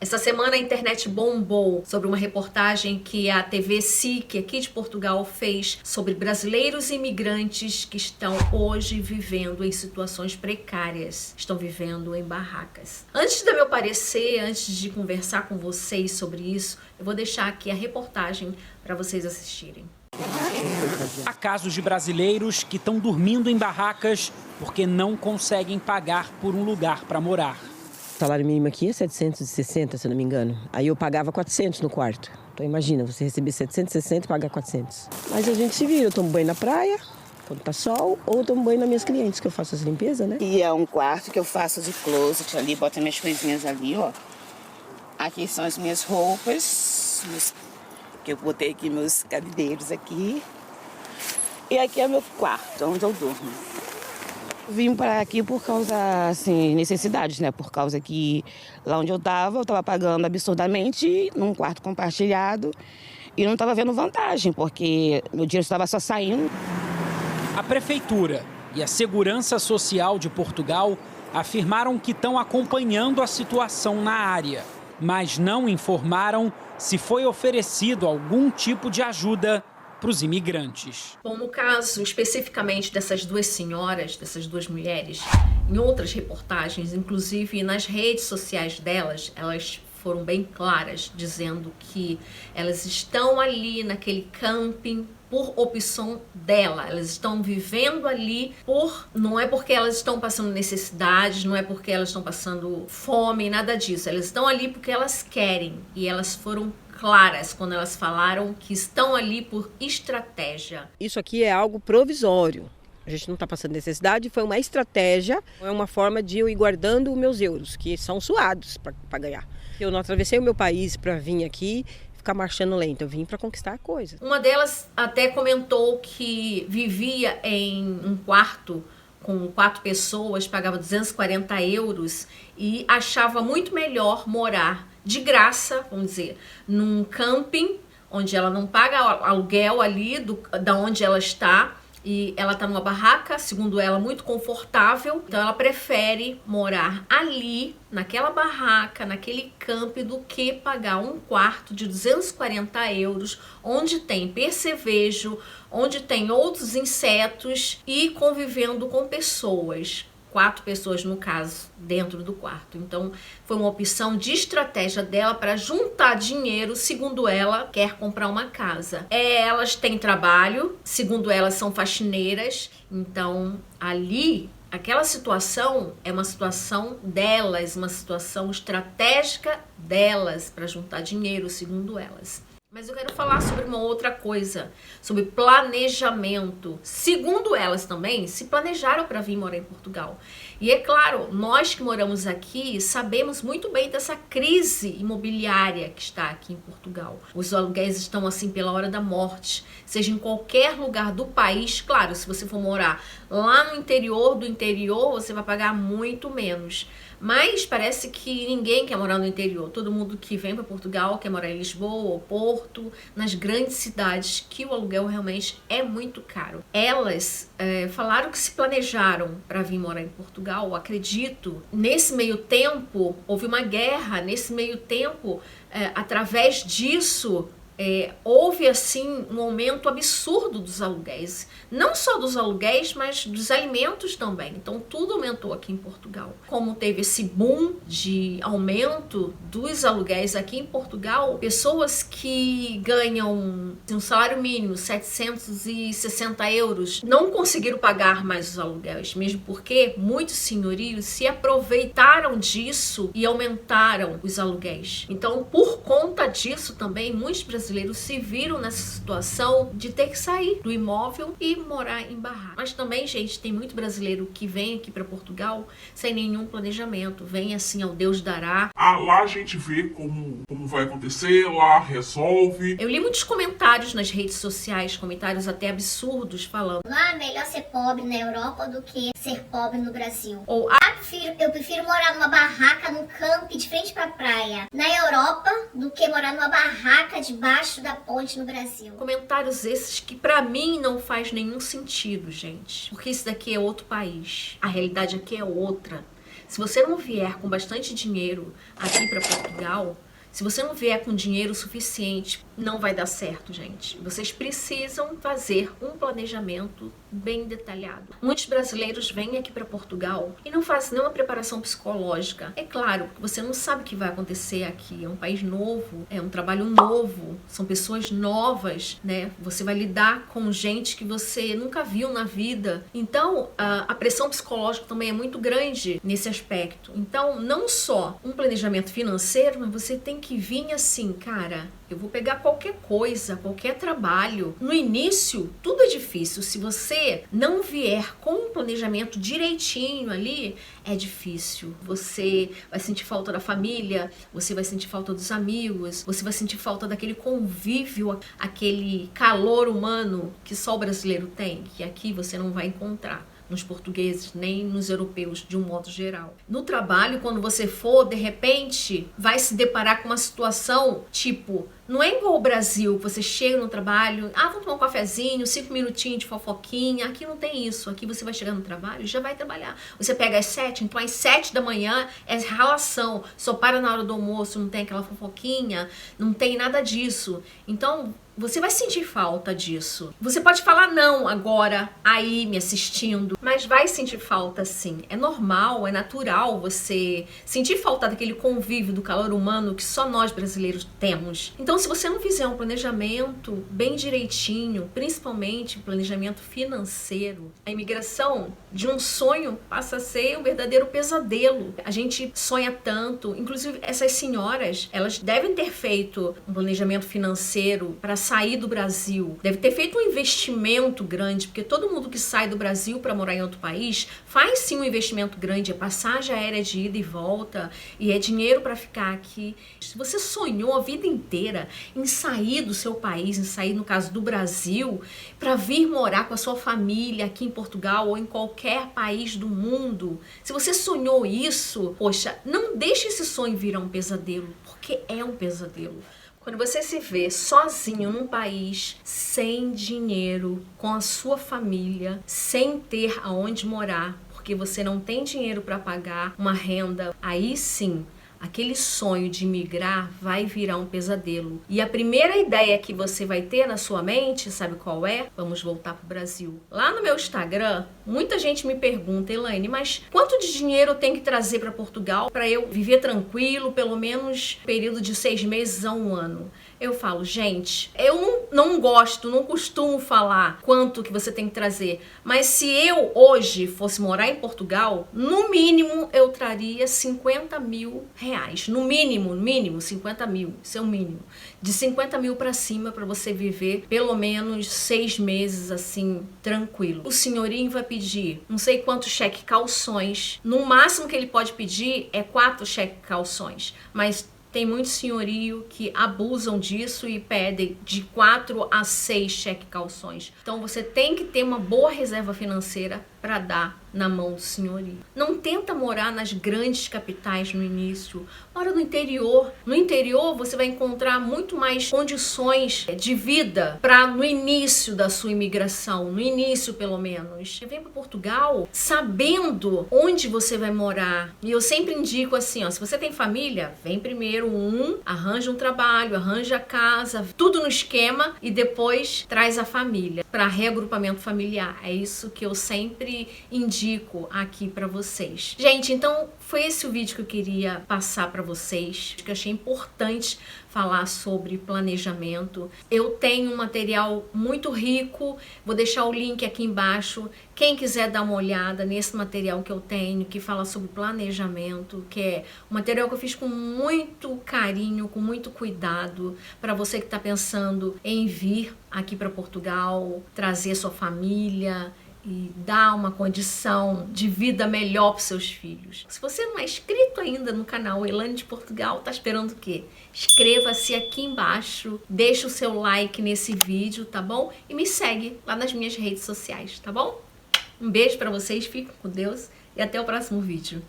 Essa semana a internet bombou sobre uma reportagem que a TV SIC aqui de Portugal fez sobre brasileiros imigrantes que estão hoje vivendo em situações precárias, estão vivendo em barracas. Antes do meu parecer, antes de conversar com vocês sobre isso, eu vou deixar aqui a reportagem para vocês assistirem. Há casos de brasileiros que estão dormindo em barracas porque não conseguem pagar por um lugar para morar. O salário mínimo aqui é 760, se eu não me engano. Aí eu pagava 400 no quarto. Então imagina, você receber 760 e pagar 400. Mas a gente se vira, eu tomo banho na praia, quando tá sol, ou tomo banho nas minhas clientes, que eu faço as limpezas, né? E é um quarto que eu faço de closet ali, boto minhas coisinhas ali, ó. Aqui são as minhas roupas, que eu botei aqui meus cabideiros aqui. E aqui é meu quarto, onde eu durmo. Vim para aqui por causa, assim, necessidades, né? Por causa que lá onde eu tava pagando absurdamente num quarto compartilhado e não estava vendo vantagem, porque meu dinheiro estava só saindo. A Prefeitura e a Segurança Social de Portugal afirmaram que estão acompanhando a situação na área, mas não informaram se foi oferecido algum tipo de ajuda para os imigrantes. Bom, no caso especificamente dessas duas senhoras, dessas duas mulheres, em outras reportagens, inclusive nas redes sociais delas, elas foram bem claras, dizendo que elas estão ali naquele camping por opção dela, elas estão vivendo ali não é porque elas estão passando necessidades, não é porque elas estão passando fome, nada disso, elas estão ali porque elas querem, e elas foram claras quando elas falaram que estão ali por estratégia. Isso aqui é algo provisório. A gente não está passando necessidade, foi uma estratégia, é uma forma de eu ir guardando os meus euros, que são suados para ganhar. Eu não atravessei o meu país para vir aqui ficar marchando lento, eu vim para conquistar a coisa. Uma delas até comentou que vivia em um quarto com 4 pessoas, pagava 240 euros e achava muito melhor morar de graça, vamos dizer, num camping onde ela não paga aluguel ali da onde ela está, e ela está numa barraca, segundo ela, muito confortável. Então ela prefere morar ali, naquela barraca, naquele camping, do que pagar um quarto de 240 euros, onde tem percevejo, onde tem outros insetos e convivendo com pessoas. 4 pessoas, no caso, dentro do quarto. Então, foi uma opção de estratégia dela para juntar dinheiro, segundo ela, quer comprar uma casa. Elas têm trabalho, segundo elas, são faxineiras. Então, ali, aquela situação é uma situação delas, uma situação estratégica delas para juntar dinheiro, segundo elas. Mas eu quero falar sobre uma outra coisa, sobre planejamento. Segundo elas também, se planejaram para vir morar em Portugal. E é claro, nós que moramos aqui sabemos muito bem dessa crise imobiliária que está aqui em Portugal. Os aluguéis estão assim pela hora da morte, seja em qualquer lugar do país. Claro, se você for morar lá no interior do interior, você vai pagar muito menos. Mas parece que ninguém quer morar no interior. Todo mundo que vem para Portugal quer morar em Lisboa ou Porto, nas grandes cidades, que o aluguel realmente é muito caro. Elas falaram que se planejaram para vir morar em Portugal, acredito. Nesse meio tempo, houve uma guerra. Nesse meio tempo, através disso, houve assim um aumento absurdo dos aluguéis, não só dos aluguéis, mas dos alimentos também. Então tudo aumentou aqui em Portugal. Como teve esse boom de aumento dos aluguéis aqui em Portugal, pessoas que ganham um salário mínimo 760 euros não conseguiram pagar mais os aluguéis, mesmo porque muitos senhorios se aproveitaram disso e aumentaram os aluguéis. Então, por conta disso também, muitos brasileiros se viram nessa situação de ter que sair do imóvel e morar em barraca. Mas também, gente, tem muito brasileiro que vem aqui para Portugal sem nenhum planejamento, vem assim ao Deus dará. Lá a gente vê como vai acontecer, lá resolve. Eu li muitos comentários nas redes sociais, comentários até absurdos, falando: lá é melhor ser pobre na Europa do que ser pobre no Brasil. Ou eu prefiro morar numa barraca num camping de frente pra praia na Europa do que morar numa barraca debaixo da ponte no Brasil. Comentários esses que pra mim não faz nenhum sentido, gente. Porque isso daqui é outro país. A realidade aqui é outra. Se você não vier com bastante dinheiro aqui para Portugal, se você não vier com dinheiro suficiente, não vai dar certo, gente. Vocês precisam fazer um planejamento bem detalhado. Muitos brasileiros vêm aqui para Portugal e não fazem nenhuma preparação psicológica. É claro que você não sabe o que vai acontecer aqui. É um país novo, é um trabalho novo, são pessoas novas, né? Você vai lidar com gente que você nunca viu na vida. Então, a pressão psicológica também é muito grande nesse aspecto. Então, não só um planejamento financeiro, mas você tem que vir assim, cara, eu vou pegar qualquer coisa, qualquer trabalho. No início, tudo é difícil. Se você não vier com um planejamento direitinho ali, é difícil. Você vai sentir falta da família, você vai sentir falta dos amigos, você vai sentir falta daquele convívio, aquele calor humano que só o brasileiro tem, que aqui você não vai encontrar nos portugueses, nem nos europeus, de um modo geral. No trabalho, quando você for, de repente, vai se deparar com uma situação, tipo, não é igual ao Brasil, você chega no trabalho, vamos tomar um cafezinho, 5 minutinhos de fofoquinha. Aqui não tem isso. Aqui você vai chegar no trabalho e já vai trabalhar. Você pega às 7, então às 7 da manhã é relação. Só para na hora do almoço, não tem aquela fofoquinha, não tem nada disso. Então, você vai sentir falta disso. Você pode falar não agora, aí me assistindo, mas vai sentir falta sim. É normal, é natural você sentir falta daquele convívio, do calor humano que só nós brasileiros temos. Então, se você não fizer um planejamento bem direitinho, principalmente planejamento financeiro, a imigração de um sonho passa a ser um verdadeiro pesadelo. A gente sonha tanto, inclusive essas senhoras, elas devem ter feito um planejamento financeiro para sair do Brasil, deve ter feito um investimento grande, porque todo mundo que sai do Brasil para morar em outro país faz sim um investimento grande, é passagem aérea de ida e volta, e é dinheiro para ficar aqui. Se você sonhou a vida inteira em sair do seu país, em sair, no caso do Brasil, para vir morar com a sua família aqui em Portugal ou em qualquer país do mundo, se você sonhou isso, poxa, não deixe esse sonho virar um pesadelo, porque é um pesadelo. Quando você se vê sozinho num país, sem dinheiro, com a sua família, sem ter aonde morar, porque você não tem dinheiro para pagar uma renda, aí sim, aquele sonho de migrar vai virar um pesadelo. E a primeira ideia que você vai ter na sua mente, sabe qual é? Vamos voltar pro Brasil. Lá no meu Instagram, muita gente me pergunta, Elaine, mas quanto de dinheiro eu tenho que trazer para Portugal para eu viver tranquilo, pelo menos período de 6 meses a 1 ano? Eu falo, gente, eu não gosto, não costumo falar quanto que você tem que trazer, mas se eu hoje fosse morar em Portugal, no mínimo eu traria 50 mil reais. No mínimo 50 mil, isso é o mínimo. De 50 mil para cima para você viver pelo menos 6 meses assim, tranquilo. O senhorinho vai pedir não sei quantos cheque calções, no máximo que ele pode pedir é 4 cheque calções, mas tem muito senhorio que abusam disso e pedem de 4 a 6 cheque calções. Então você tem que ter uma boa reserva financeira para dar na mão do senhorio. Não tenta morar nas grandes capitais no início. Mora no interior. No interior você vai encontrar muito mais condições de vida para no início da sua imigração, no início pelo menos. Vem para Portugal sabendo onde você vai morar. E eu sempre indico assim, ó, se você tem família, vem primeiro arranja um trabalho, arranja a casa, tudo no esquema e depois traz a família para reagrupamento familiar. É isso que eu sempre indico aqui para vocês. Gente, então foi esse o vídeo que eu queria passar para vocês, que eu achei importante falar sobre planejamento. Eu tenho um material muito rico, vou deixar o link aqui embaixo. Quem quiser dar uma olhada nesse material que eu tenho, que fala sobre planejamento, que é um material que eu fiz com muito carinho, com muito cuidado, para você que está pensando em vir aqui para Portugal, trazer sua família e dar uma condição de vida melhor para seus filhos. Se você não é inscrito ainda no canal Elaine de Portugal, tá esperando o quê? Inscreva-se aqui embaixo, deixa o seu like nesse vídeo, tá bom? E me segue lá nas minhas redes sociais, tá bom? Um beijo para vocês, fiquem com Deus e até o próximo vídeo.